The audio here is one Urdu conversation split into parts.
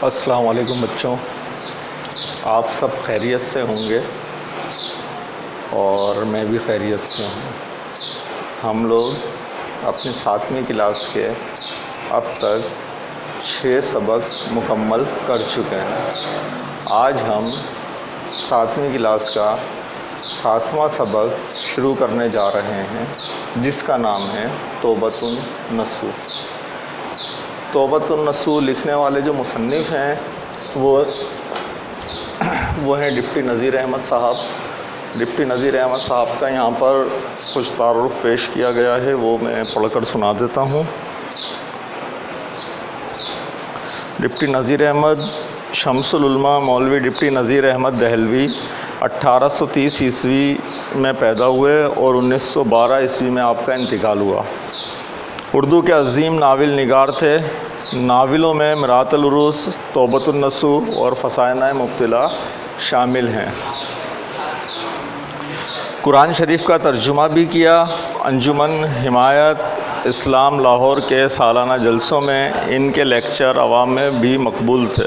السلام علیکم بچوں، آپ سب خیریت سے ہوں گے اور میں بھی خیریت سے ہوں۔ ہم لوگ اپنی 7ویں کلاس کے اب تک 6 سبق مکمل کر چکے ہیں۔ آج ہم 7ویں کلاس کا 7واں سبق شروع کرنے جا رہے ہیں، جس کا نام ہے توبۃ النصوح۔ توبۃ النصوح لکھنے والے جو مصنف ہیں وہ ہیں ڈپٹی نذیر احمد صاحب۔ ڈپٹی نذیر احمد صاحب کا یہاں پر کچھ تعارف پیش کیا گیا ہے، وہ میں پڑھ کر سنا دیتا ہوں۔ ڈپٹی نذیر احمد شمس العلماء مولوی ڈپٹی نذیر احمد دہلوی 1830 عیسوی میں پیدا ہوئے اور 1912 عیسوی میں آپ کا انتقال ہوا۔ اردو کے عظیم ناول نگار تھے۔ ناولوں میں مرآت العروس، توبۃ النصوح اور فسانہ مبتلا شامل ہیں۔ قرآن شریف کا ترجمہ بھی کیا۔ انجمن حمایت اسلام لاہور کے سالانہ جلسوں میں ان کے لیکچر عوام میں بھی مقبول تھے۔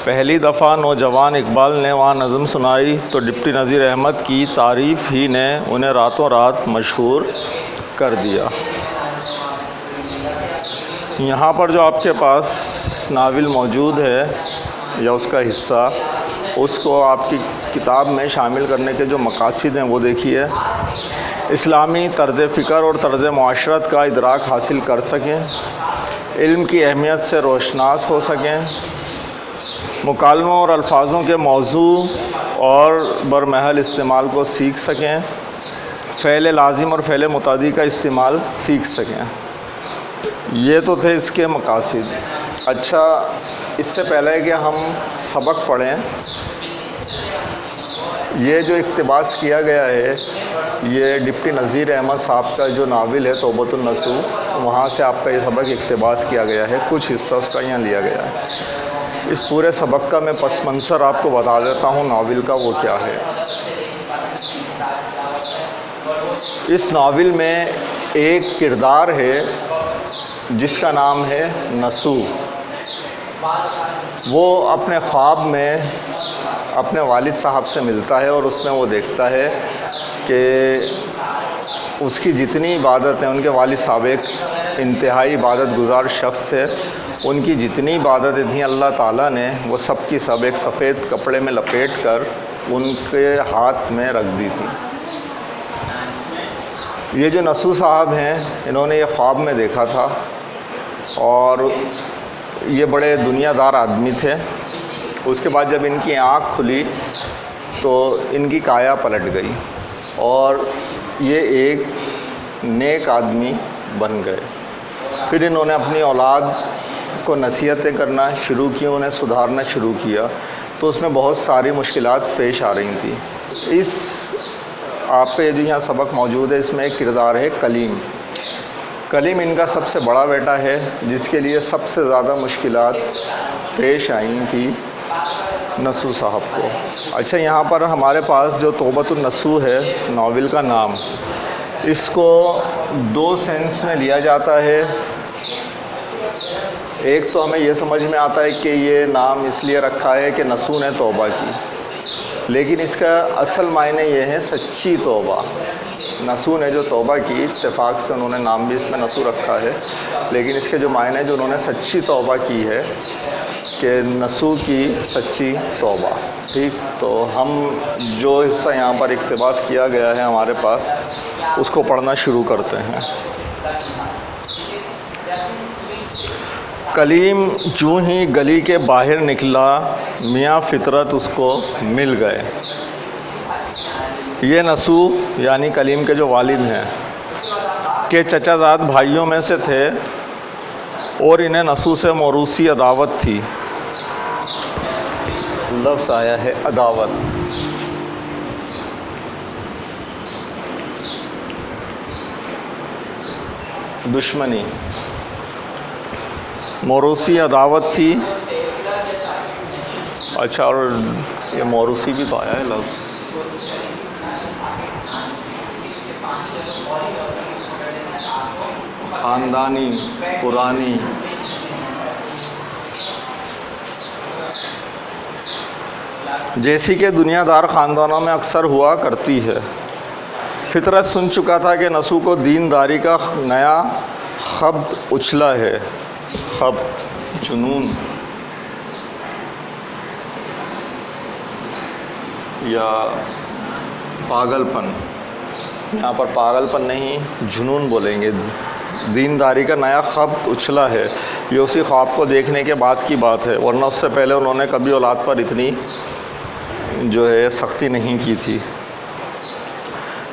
پہلی دفعہ نوجوان اقبال نے وہاں نظم سنائی تو ڈپٹی نذیر احمد کی تعریف ہی نے انہیں راتوں رات مشہور کر دیا۔ یہاں پر جو آپ کے پاس ناول موجود ہے یا اس کا حصہ، اس کو آپ کی کتاب میں شامل کرنے کے جو مقاصد ہیں وہ دیکھیے۔ اسلامی طرز فکر اور طرز معاشرت کا ادراک حاصل کر سکیں، علم کی اہمیت سے روشناس ہو سکیں، مکالموں اور الفاظوں کے موضوع اور برمحل استعمال کو سیکھ سکیں، فعل لازم اور فعل متعدی کا استعمال سیکھ سکیں۔ یہ تو تھے اس کے مقاصد۔ اچھا، اس سے پہلے کہ ہم سبق پڑھیں، یہ جو اقتباس کیا گیا ہے یہ ڈپٹی نذیر احمد صاحب کا جو ناول ہے توبۃ النصوح، وہاں سے آپ کا یہ سبق اقتباس کیا گیا ہے، کچھ حصہ اس کا یہاں لیا گیا ہے۔ اس پورے سبق کا میں پس منظر آپ کو بتا دیتا ہوں ناول کا وہ کیا ہے۔ اس ناول میں ایک کردار ہے جس کا نام ہے نصوح۔ وہ اپنے خواب میں اپنے والد صاحب سے ملتا ہے اور اس میں وہ دیکھتا ہے کہ اس کی جتنی عبادت ہیں، ان کے والد صاحب ایک انتہائی عبادت گزار شخص تھے، ان کی جتنی عبادتیں تھیں اللہ تعالیٰ نے وہ سب کی سب ایک سفید کپڑے میں لپیٹ کر ان کے ہاتھ میں رکھ دی تھی۔ یہ جو نصوح صاحب ہیں، انہوں نے یہ خواب میں دیکھا تھا اور یہ بڑے دنیا دار آدمی تھے۔ اس کے بعد جب ان کی آنکھ کھلی تو ان کی کایا پلٹ گئی اور یہ ایک نیک آدمی بن گئے۔ پھر انہوں نے اپنی اولاد کو نصیحتیں کرنا شروع کی، انہیں سدھارنا شروع کیا، تو اس میں بہت ساری مشکلات پیش آ رہی تھیں۔ اس آپ پہ جو یہاں سبق موجود ہے، اس میں ایک کردار ہے کلیم۔ کلیم ان کا سب سے بڑا بیٹا ہے جس کے لیے سب سے زیادہ مشکلات پیش آئی تھی نصوح صاحب کو۔ اچھا، یہاں پر ہمارے پاس جو توبۃ النصوح ہے ناول کا نام، اس کو 2 سینس میں لیا جاتا ہے۔ ایک تو ہمیں یہ سمجھ میں آتا ہے کہ یہ نام اس لیے رکھا ہے کہ نصوح نے توبہ کی، لیکن اس کا اصل معنی یہ ہے سچی توبہ۔ نصوح نے جو توبہ کی، اتفاق سے انہوں نے نام بھی اس میں نصوح رکھا ہے، لیکن اس کے جو معنی جو انہوں نے سچی توبہ کی ہے کہ نصوح کی سچی توبہ۔ ٹھیک، تو ہم جو حصہ یہاں پر اقتباس کیا گیا ہے ہمارے پاس، اس کو پڑھنا شروع کرتے ہیں۔ کلیم جوں ہی گلی کے باہر نکلا، میاں فطرت اس کو مل گئے۔ یہ نصوح یعنی کلیم کے جو والد ہیں کہ چچا زاد بھائیوں میں سے تھے اور انہیں نصوح سے موروثی عداوت تھی۔ لفظ آیا ہے عداوت۔ دشمنی، موروثی عداوت تھی۔ اچھا، اور یہ موروثی بھی تو آیا ہے لفظ۔ خاندانی، پرانی۔ جیسی کہ دنیا دار خاندانوں میں اکثر ہوا کرتی ہے۔ فطرت سن چکا تھا کہ نسو کو دینداری کا نیا خبط اچھلا ہے۔ خبط جنون یا پاگل پن، یہاں پر پاگل پن نہیں جنون بولیں گے۔ دینداری کا نیا خبط اچھلا ہے، یہ اسی خواب کو دیکھنے کے بعد کی بات ہے، ورنہ اس سے پہلے انہوں نے کبھی اولاد پر اتنی جو ہے سختی نہیں کی تھی۔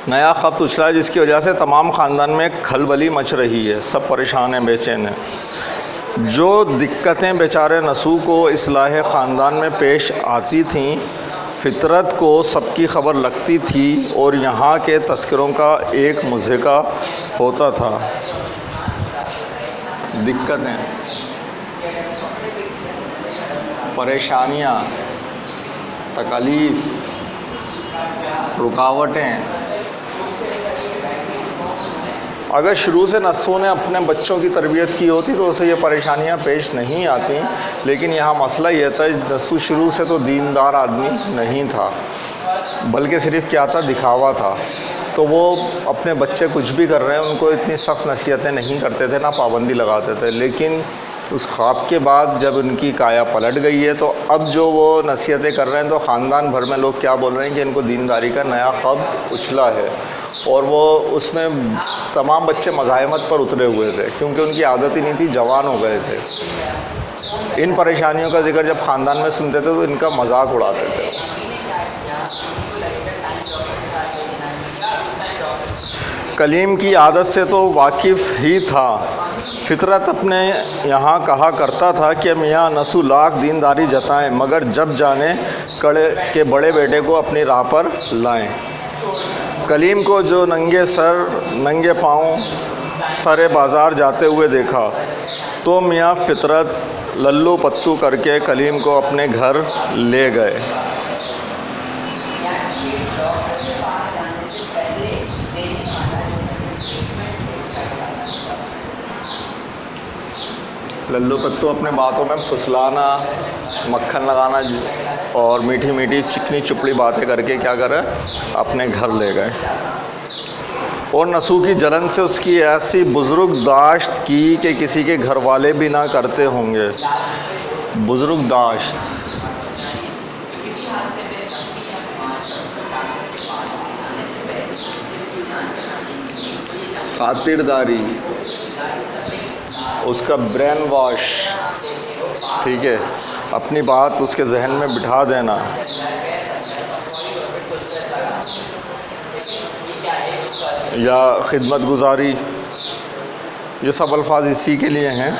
نیا خبط اچھلا ہے جس کی وجہ سے تمام خاندان میں کھلبلی مچ رہی ہے، سب پریشان ہیں، بے چین ہیں۔ جو دقتیں بیچارے نسو کو اصلاح خاندان میں پیش آتی تھیں، فطرت کو سب کی خبر لگتی تھی اور یہاں کے تذکروں کا ایک مضحکہ ہوتا تھا۔ دقتیں، پریشانیاں، تکالیف، رکاوٹیں، اگر شروع سے نسو نے اپنے بچوں کی تربیت کی ہوتی تو اسے یہ پریشانیاں پیش نہیں آتی، لیکن یہاں مسئلہ یہ تھا نسو شروع سے تو دیندار آدمی نہیں تھا، بلکہ صرف کیا تھا، دکھاوا تھا۔ تو وہ اپنے بچے کچھ بھی کر رہے ہیں ان کو اتنی سخت نصیحتیں نہیں کرتے تھے، نہ پابندی لگاتے تھے، لیکن اس خواب کے بعد جب ان کی کایا پلٹ گئی ہے تو اب جو وہ نصیحتیں کر رہے ہیں تو خاندان بھر میں لوگ کیا بول رہے ہیں کہ ان کو دینداری کا نیا خبط اچھلا ہے، اور وہ اس میں تمام بچے مزاحمت پر اترے ہوئے تھے کیونکہ ان کی عادت ہی نہیں تھی، جوان ہو گئے تھے۔ ان پریشانیوں کا ذکر جب خاندان میں سنتے تھے تو ان کا مذاق اڑاتے تھے۔ کلیم کی عادت سے تو واقف ہی تھا۔ فطرت اپنے یہاں کہا کرتا تھا کہ میاں نسو لاکھ دینداری جتائیں مگر جب جانے کہ بڑے بیٹے کو اپنی راہ پر لائیں۔ کلیم کو جو ننگے سر ننگے پاؤں سرے بازار جاتے ہوئے دیکھا تو میاں فطرت للو پتو کر کے کلیم کو اپنے گھر لے گئے۔ للو پتو اپنے باتوں میں پھسلانا، مکھن لگانا اور میٹھی میٹھی چکنی چپڑی باتیں کر کے کیا کرے، اپنے گھر لے گئے۔ اور نسو کی جلن سے اس کی ایسی بزرگ داشت کی کہ کسی کے گھر والے بھی نہ کرتے ہوں گے۔ بزرگ داشت، خاطرداری، اس کا برین واش، ٹھیک ہے، اپنی بات اس کے ذہن میں بٹھا دینا، یا خدمت گزاری، یہ سب الفاظ اسی کے لیے ہیں۔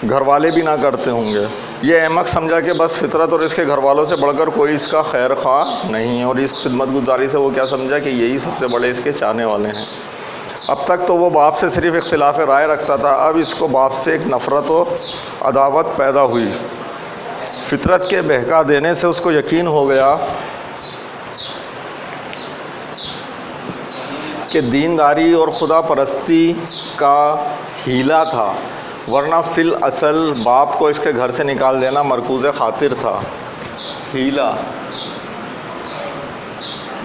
گھر والے بھی نہ کرتے ہوں گے، یہ احمق سمجھا کہ بس فطرت اور اس کے گھر والوں سے بڑھ کر کوئی اس کا خیر خواہ نہیں ہے، اور اس خدمت گزاری سے وہ کیا سمجھا کہ یہی سب سے بڑے اس کے چاہنے والے ہیں۔ اب تک تو وہ باپ سے صرف اختلاف رائے رکھتا تھا، اب اس کو باپ سے ایک نفرت و عداوت پیدا ہوئی۔ فطرت کے بہکا دینے سے اس کو یقین ہو گیا کہ دینداری اور خدا پرستی کا ہیلا تھا، ورنہ فی الاصل باپ کو اس کے گھر سے نکال دینا مرکوز خاطر تھا۔ ہیلا،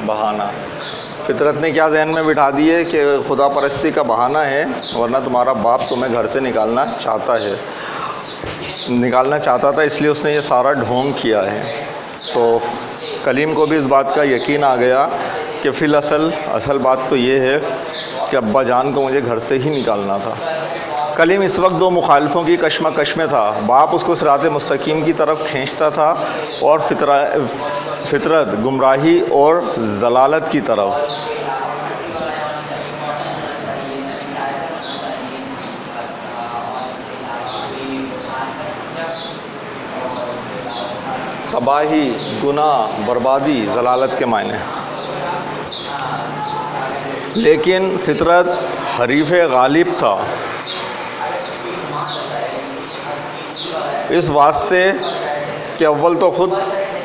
بہانہ، فطرت نے کیا ذہن میں بٹھا دیے کہ خدا پرستی کا بہانہ ہے، ورنہ تمہارا باپ تمہیں گھر سے نکالنا چاہتا تھا، اس لیے اس نے یہ سارا ڈھونگ کیا ہے۔ تو کلیم کو بھی اس بات کا یقین آ گیا کہ فی اصل بات تو یہ ہے کہ ابا جان کو مجھے گھر سے ہی نکالنا تھا۔ کلیم اس وقت دو مخالفوں کی کشمکش میں تھا، باپ اس کو صراط مستقیم کی طرف کھینچتا تھا اور فطرت گمراہی اور ضلالت کی طرف۔ تباہی، گناہ، بربادی، ضلالت کے معنی۔ لیکن فطرت حریف غالب تھا، اس واسطے کہ اول تو خود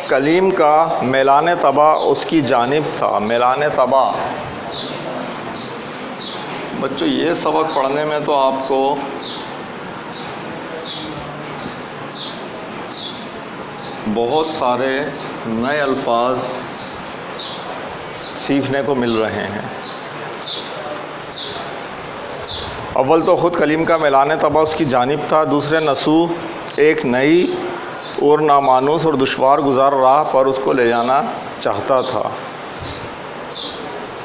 کلیم کا میلان طبع اس کی جانب تھا۔ میلان طبع، بچوں یہ سبق پڑھنے میں تو آپ کو بہت سارے نئے الفاظ سیکھنے کو مل رہے ہیں۔ اول تو خود کلیم کا میلان طبع اس کی جانب تھا، دوسرے نسو ایک نئی اور نامانوس اور دشوار گزار راہ پر اس کو لے جانا چاہتا تھا،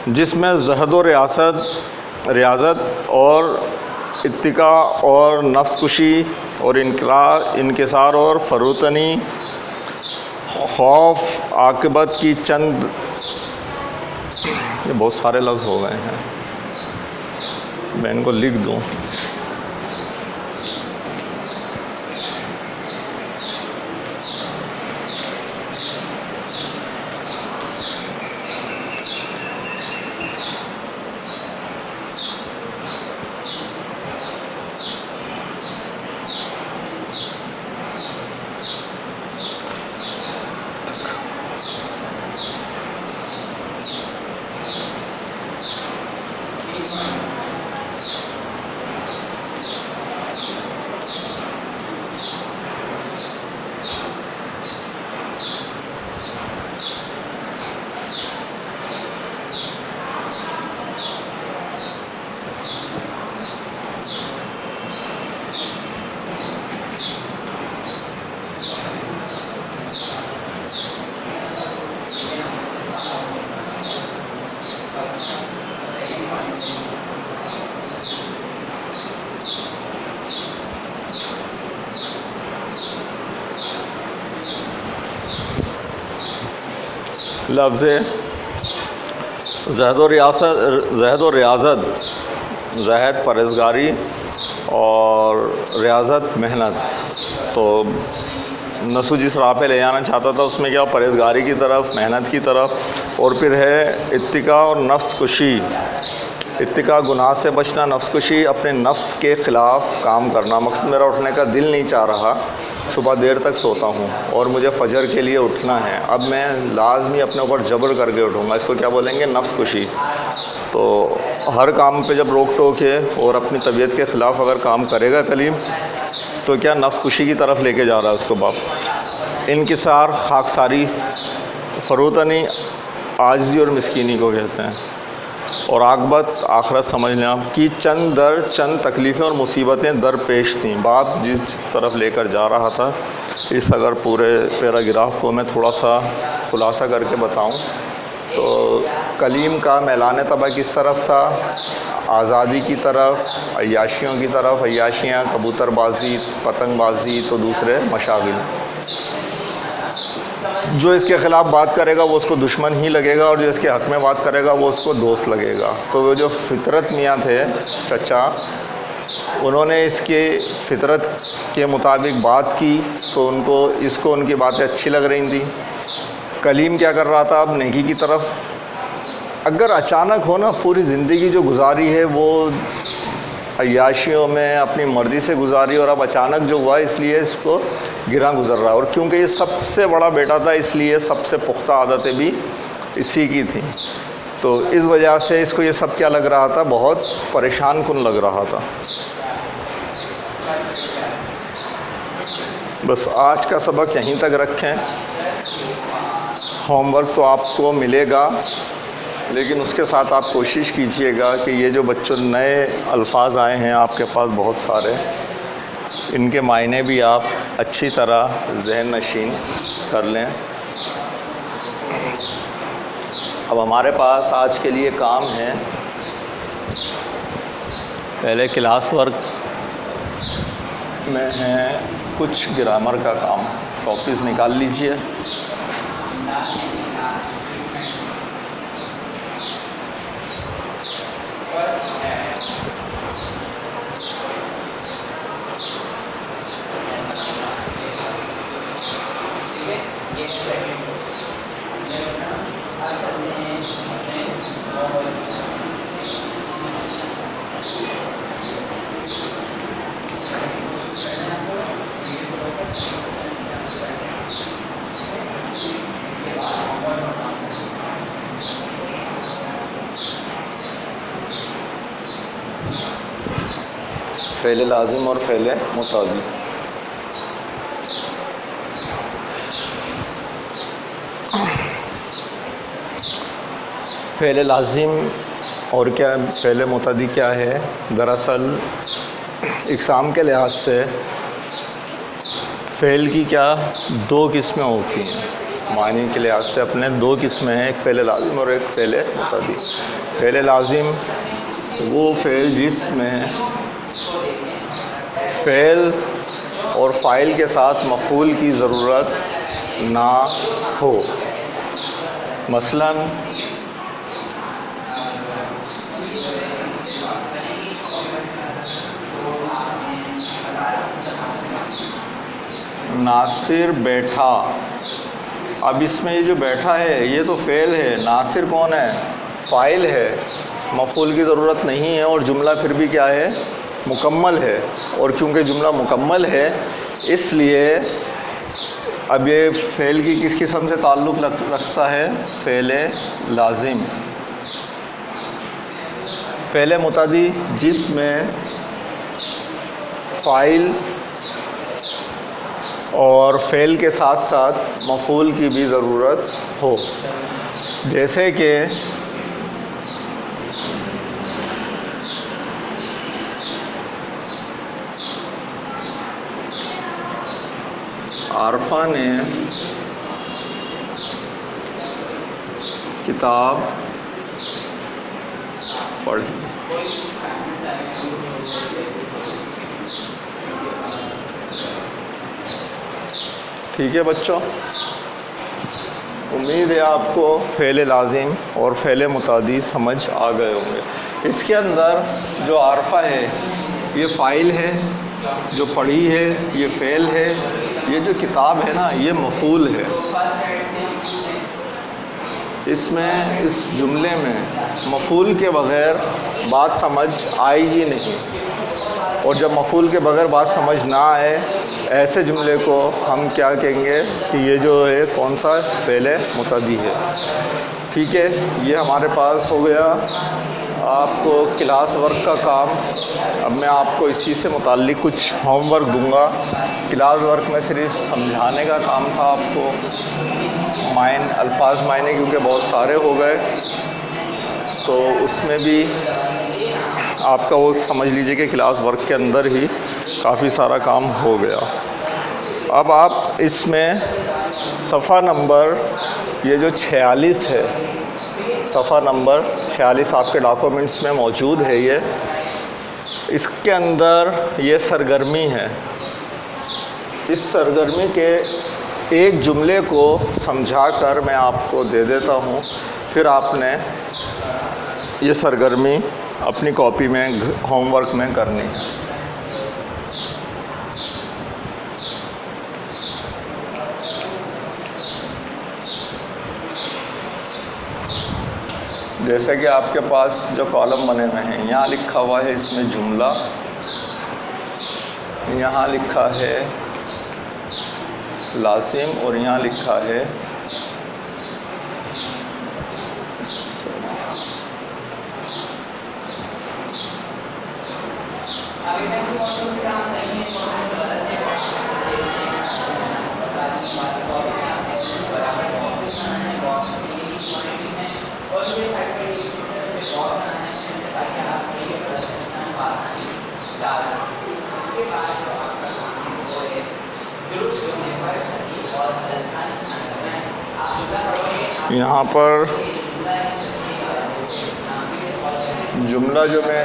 جس میں زہد و ریاضت اور اتقا اور نفس کشی اور انکسار اور فروتنی، خوف عاقبت کی چند، یہ بہت سارے لفظ ہو گئے ہیں، میں ان کو لکھ دوں۔ لفظ زہد و ریاضت، زہد پرہیزگاری اور ریاضت محنت، تو نسو جس راہ پہ لے جانا چاہتا تھا اس میں کیا پرہیزگاری کی طرف، محنت کی طرف، اور پھر ہے اتقا اور نفس کشی۔ اتقا گناہ سے بچنا، نفس کشی اپنے نفس کے خلاف کام کرنا۔ مقصد میرا اٹھنے کا دل نہیں چاہ رہا، صبح دیر تک سوتا ہوں اور مجھے فجر کے لیے اٹھنا ہے، اب میں لازمی اپنے اوپر جبر کر کے اٹھوں گا، اس کو کیا بولیں گے؟ نفس کشی۔ تو ہر کام پہ جب روک ٹوک ہے اور اپنی طبیعت کے خلاف اگر کام کرے گا کلیم تو کیا نفس کشی کی طرف لے کے جا رہا ہے اس کو باپ۔ انکسار، خاکساری، فروتنی عاجزی اور مسکینی کو کہتے ہیں، اور عاقبت آخرت سمجھنا کی چند تکلیفیں اور مصیبتیں درپیش تھیں۔ بات جس طرف لے کر جا رہا تھا، اس اگر پورے پیراگراف کو میں تھوڑا سا خلاصہ کر کے بتاؤں تو کلیم کا میلان طبع کس طرف تھا؟ آزادی کی طرف، عیاشیوں کی طرف، عیاشیاں کبوتر بازی، پتنگ بازی، تو دوسرے مشاغل۔ جو اس کے خلاف بات کرے گا وہ اس کو دشمن ہی لگے گا، اور جو اس کے حق میں بات کرے گا وہ اس کو دوست لگے گا۔ تو وہ جو فطرت میاں تھے چچا، انہوں نے اس کے فطرت کے مطابق بات کی تو اس کو ان کی باتیں اچھی لگ رہی تھیں۔ کلیم کیا کر رہا تھا؟ اب نیکی کی طرف۔ اگر اچانک ہو نا پوری زندگی جو گزاری ہے وہ عیاشیوں میں اپنی مرضی سے گزاری، اور اب اچانک جو ہوا اس لیے اس کو گراں گزر رہا ہے، اور کیونکہ یہ سب سے بڑا بیٹا تھا اس لیے سب سے پختہ عادتیں بھی اسی کی تھیں، تو اس وجہ سے اس کو یہ سب کیا لگ رہا تھا؟ بہت پریشان کن لگ رہا تھا۔ بس آج کا سبق یہیں تک رکھیں۔ ہوم ورک تو آپ کو ملے گا، لیکن اس کے ساتھ آپ کوشش کیجئے گا کہ یہ جو بچوں نئے الفاظ آئے ہیں آپ کے پاس بہت سارے، ان کے معنی بھی آپ اچھی طرح ذہن نشین کر لیں۔ اب ہمارے پاس آج کے لیے کام ہے، پہلے کلاس ورک میں ہے کچھ گرامر کا کام، کاپیز نکال لیجئے۔ فعل لازم اور فعل متعدی۔ فعل لازم اور کیا فعل متعدی کیا ہے؟ دراصل اقسام کے لحاظ سے فعل کی کیا دو قسمیں ہوتی ہیں، معنی کے لحاظ سے اپنے دو قسمیں ہیں، ایک فعل لازم اور ایک فعل متعدی۔ فعل لازم وہ فعل جس میں فعل اور فاعل کے ساتھ مفعول کی ضرورت نہ ہو۔ مثلاً ناصر بیٹھا، اب اس میں یہ جو بیٹھا ہے یہ تو فعل ہے، ناصر کون ہے؟ فاعل ہے، مفعول کی ضرورت نہیں ہے، اور جملہ پھر بھی کیا ہے؟ مکمل ہے، اور کیونکہ جملہ مکمل ہے اس لیے اب یہ فعل کی کس قسم سے تعلق رکھتا ہے؟ فعل لازم۔ فعل متعدی جس میں فاعل اور فعل کے ساتھ ساتھ مفعول کی بھی ضرورت ہو، جیسے کہ عارفہ نے کتاب پڑھی۔ ٹھیک ہے بچوں، امید ہے آپ کو فعل لازم اور فعل متعدی سمجھ آ گئے ہوں گے۔ اس کے اندر جو عارفہ ہے یہ فاعل ہے، جو پڑھی ہے یہ فعل ہے، یہ جو کتاب ہے نا یہ مفعول ہے۔ اس میں اس جملے میں مفعول کے بغیر بات سمجھ آئے گی نہیں، اور جب مفعول کے بغیر بات سمجھ نہ آئے ایسے جملے کو ہم کیا کہیں گے کہ یہ جو ہے کون سا فعل متعدی ہے۔ ٹھیک ہے، یہ ہمارے پاس ہو گیا آپ کو کلاس ورک کا کام۔ اب میں آپ کو اسی سے متعلق کچھ ہوم ورک دوں گا۔ کلاس ورک میں صرف سمجھانے کا کام تھا آپ کو، الفاظ معنی کیونکہ بہت سارے ہو گئے تو اس میں بھی آپ کا وہ سمجھ لیجئے کہ کلاس ورک کے اندر ہی کافی سارا کام ہو گیا۔ اب آپ اس میں صفحہ نمبر یہ جو 46 ہے، صفحہ نمبر 46 آپ کے ڈاکومنٹس میں موجود ہے، اس کے اندر یہ سرگرمی ہے۔ اس سرگرمی کے ایک جملے کو سمجھا کر میں آپ کو دے دیتا ہوں، پھر آپ نے یہ سرگرمی اپنی کاپی میں ہوم ورک میں کرنی ہے۔ جیسے کہ آپ کے پاس جو کالم بنے ہوئے ہیں، یہاں لکھا ہوا ہے اس میں جملہ، یہاں لکھا ہے لازم، اور یہاں لکھا ہے یہاں پر جملہ جو میں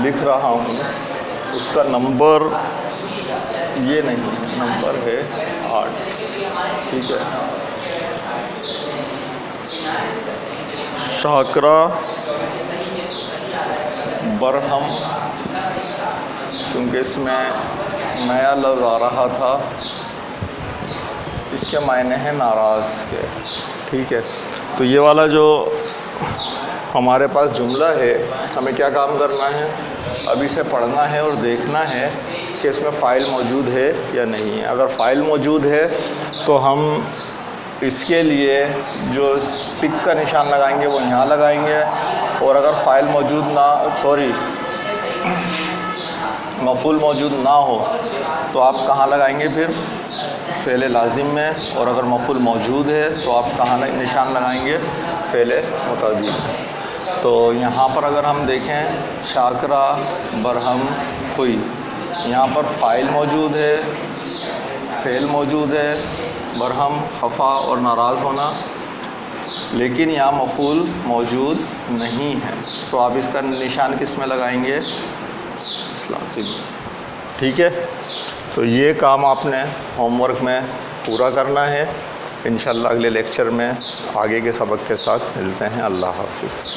لکھ رہا ہوں اس کا نمبر یہ نہیں، نمبر ہے 8۔ ٹھیک ہے، شاکرہ برہم، کیونکہ اس میں نیا لفظ آ رہا تھا، اس کے معنی ہیں ناراض کے۔ ٹھیک ہے، تو یہ والا جو ہمارے پاس جملہ ہے ہمیں کیا کام کرنا ہے؟ اب اسے پڑھنا ہے اور دیکھنا ہے کہ اس میں فاعل موجود ہے یا نہیں ہے۔ اگر فاعل موجود ہے تو ہم اس کے لیے جو ٹک کا نشان لگائیں گے وہ یہاں لگائیں گے، اور اگر فاعل موجود نہ مفعول موجود نہ ہو تو آپ کہاں لگائیں گے پھر؟ فعل لازم میں. اور اگر مفعول موجود ہے تو آپ کہاں نشان لگائیں گے؟ فعل متعدی میں. تو یہاں پر اگر ہم دیکھیں شاکرہ برہم ہوئی، یہاں پر فاعل موجود ہے، فعل موجود ہے، برہم خفا اور ناراض ہونا، لیکن یہاں مفعول موجود نہیں ہے. تو آپ اس کا نشان کس میں لگائیں گے؟ لازم. ٹھیک ہے، تو یہ کام آپ نے ہوم ورک میں پورا کرنا ہے. انشاءاللہ اگلے لیکچر میں آگے کے سبق کے ساتھ ملتے ہیں. اللہ حافظ.